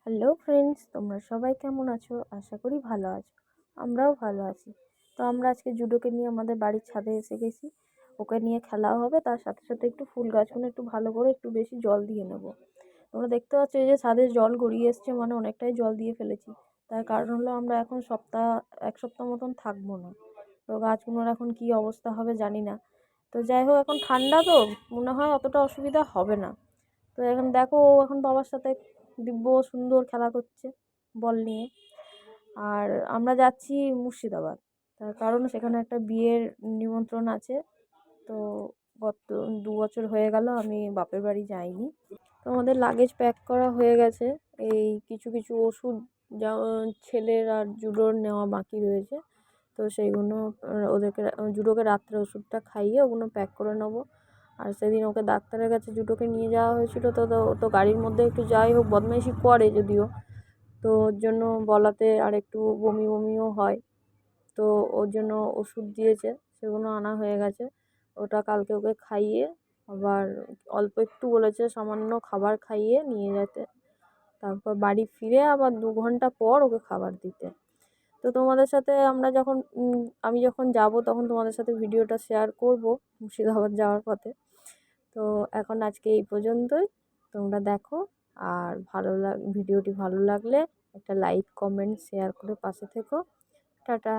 Hello friends, তোমরা সবাই কেমন আছো? আশা করি ভালো আছো। আমরাও ভালো আছি। তো আমরা আজকে জুডোকে নিয়ে আমাদের বাড়ির ছাদে এসে গেছি। ওকে নিয়ে খেলা হবে, তার সাথে সাথে একটু ফুল গাছগুলো একটু ভালো করে একটু বেশি জল দিয়ে নেবো। তোমরা দেখতে পাচ্ছ এই যে ছাদের জল গড়িয়ে এসছে, মানে অনেকটাই জল দিয়ে ফেলেছি। তার কারণ হলো আমরা এখন এক সপ্তাহ মতন থাকবো না। তো গাছগুলোর এখন কি অবস্থা হবে জানি না। তো যাই হোক, এখন ঠান্ডা তো মনে হয় অতটা অসুবিধা হবে না। তো এখন দেখো ও এখন বাবার সাথে দিব্য সুন্দর খেলা করছে বল নিয়ে। আর আমরা যাচ্ছি মুর্শিদাবাদ, তার কারণ সেখানে একটা বিয়ের নিমন্ত্রণ আছে। তো গত 2 বছর হয়ে গেল আমি বাপের বাড়ি যাইনি। তো আমাদের লাগেজ প্যাক করা হয়ে গেছে। এই কিছু কিছু ওষুধ যা ছেলের আর জুডোর নেওয়া বাকি রয়েছে। তো সেইগুলো ওদেরকে জুডোকে রাত্রে ওষুধটা খাইয়ে ওগুলো প্যাক করে নেবো। আর সেদিন ওকে ডাক্তারের কাছে জুডোকে নিয়ে যাওয়া হয়েছিল। তো তো ও তো গাড়ির মধ্যে একটু যাই হোক বদমাইশি করে যদিও, তো ওর জন্য বলাতে আর একটু বমি বমিও হয়। তো ওর জন্য ওষুধ দিয়েছে, সেগুলো আনা হয়ে গেছে। ওটা কালকে ওকে খাইয়ে আবার অল্প একটু বলেছে সামান্য খাবার খাইয়ে নিয়ে যেতে। তারপর বাড়ি ফিরে আবার 2 ঘন্টা পর ওকে খাবার দিতে। তো তোমাদের সাথে আমি যখন যাব তখন তোমাদের সাথে ভিডিওটা শেয়ার করব মুর্শিদাবাদ যাওয়ার পথে। তো এখন আজকে এই পর্যন্তই। তোমরা দেখো, আর ভিডিওটি ভালো লাগলে একটা লাইক কমেন্ট শেয়ার করে পাশে থেকো। টাটা।